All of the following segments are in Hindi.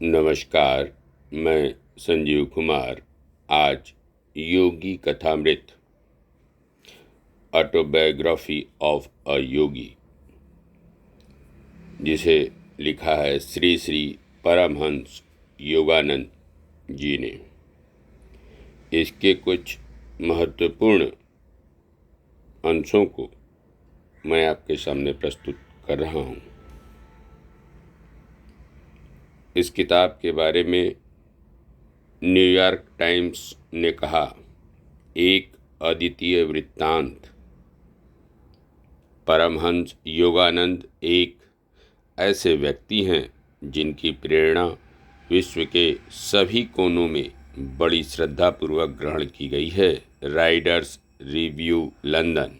नमस्कार। मैं संजीव कुमार आज योगी कथामृत ऑटोबायोग्राफी ऑफ अ योगी, जिसे लिखा है श्री श्री परमहंस योगानंद जी ने, इसके कुछ महत्वपूर्ण अंशों को मैं आपके सामने प्रस्तुत कर रहा हूँ। इस किताब के बारे में न्यूयॉर्क टाइम्स ने कहा, एक अद्वितीय वृत्तांत। परमहंस योगानंद एक ऐसे व्यक्ति हैं जिनकी प्रेरणा विश्व के सभी कोनों में बड़ी श्रद्धापूर्वक ग्रहण की गई है। राइडर्स रिव्यू लंदन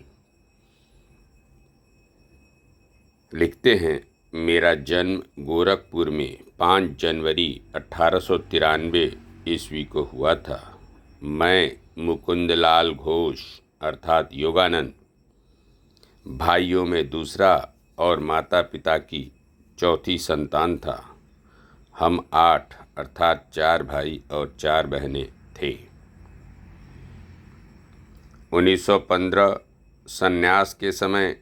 लिखते हैं, मेरा जन्म गोरखपुर में 5 जनवरी 1893 ईस्वी को हुआ था। मैं मुकुंदलाल घोष अर्थात योगानंद, भाइयों में दूसरा और माता पिता की चौथी संतान था। हम 8 अर्थात 4 भाई और 4 बहनें थे। 1915 संन्यास के समय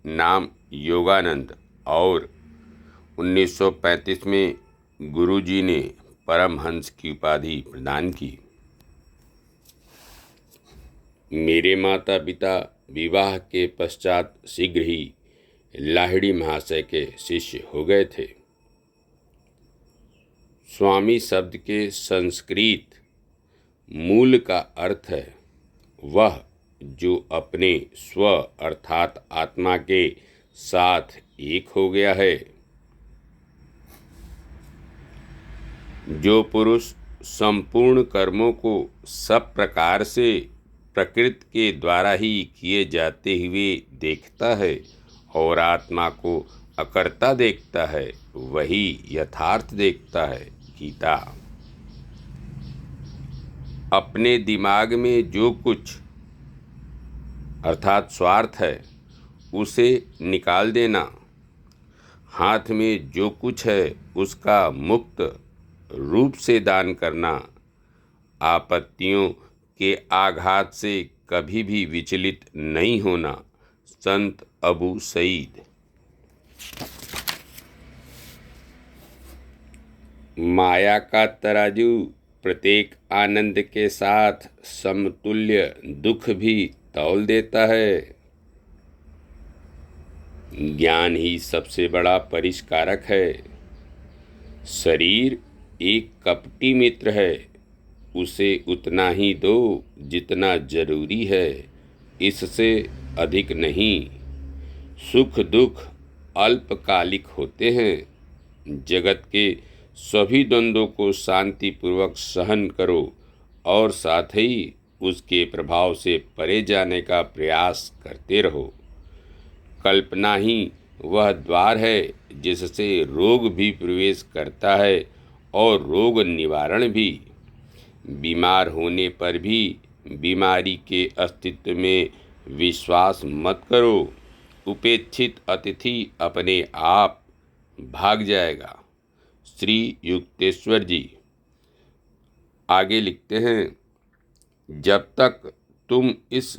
नाम योगानंद और 1935 में गुरुजी ने परमहंस की उपाधि प्रदान की। मेरे माता पिता विवाह के पश्चात शीघ्र ही लाहिड़ी महाशय के शिष्य हो गए थे। स्वामी शब्द के संस्कृत मूल का अर्थ है वह जो अपने स्व अर्थात आत्मा के साथ एक हो गया है। जो पुरुष संपूर्ण कर्मों को सब प्रकार से प्रकृति के द्वारा ही किए जाते हुए देखता है और आत्मा को अकर्ता देखता है, वही यथार्थ देखता है। गीता। अपने दिमाग में जो कुछ अर्थात स्वार्थ है उसे निकाल देना, हाथ में जो कुछ है उसका मुक्त रूप से दान करना, आपत्तियों के आघात से कभी भी विचलित नहीं होना। संत अबू सईद। माया का तराजू प्रत्येक आनंद के साथ समतुल्य दुख भी तौल देता है। ज्ञान ही सबसे बड़ा परिष्कारक है। शरीर एक कपटी मित्र है, उसे उतना ही दो जितना जरूरी है, इससे अधिक नहीं। सुख दुख अल्पकालिक होते हैं। जगत के सभी द्वंद्वों को शांतिपूर्वक सहन करो और साथ ही उसके प्रभाव से परे जाने का प्रयास करते रहो। कल्पना ही वह द्वार है जिससे रोग भी प्रवेश करता है और रोग निवारण भी। बीमार होने पर भी बीमारी के अस्तित्व में विश्वास मत करो। उपेक्षित अतिथि अपने आप भाग जाएगा। श्री युक्तेश्वर जी आगे लिखते हैं, जब तक तुम इस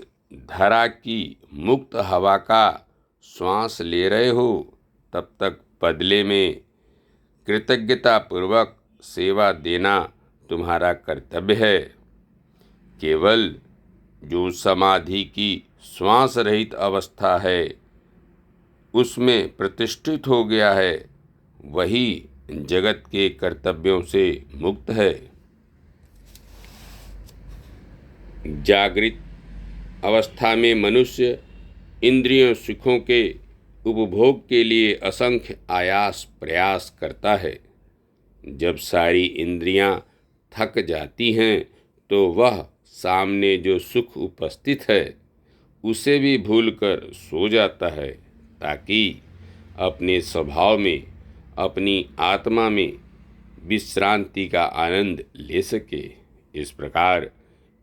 धरा की मुक्त हवा का श्वास ले रहे हो तब तक बदले में कृतज्ञतापूर्वक सेवा देना तुम्हारा कर्तव्य है। केवल जो समाधि की श्वास रहित अवस्था है उसमें प्रतिष्ठित हो गया है, वही जगत के कर्तव्यों से मुक्त है। जागृत अवस्था में मनुष्य इंद्रियों सुखों के उपभोग के लिए असंख्य आयास प्रयास करता है। जब सारी इंद्रियां थक जाती हैं तो वह सामने जो सुख उपस्थित है उसे भी भूलकर सो जाता है, ताकि अपने स्वभाव में अपनी आत्मा में विश्रांति का आनंद ले सके। इस प्रकार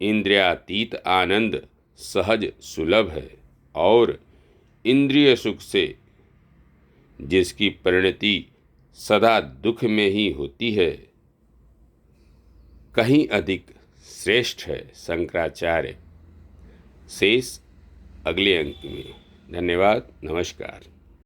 इंद्रियातीत आनंद सहज सुलभ है और इंद्रिय सुख से जिसकी परिणति सदा दुख में ही होती है, कहीं अधिक श्रेष्ठ है शंकराचार्य। शेष अगले अंक में। धन्यवाद, नमस्कार।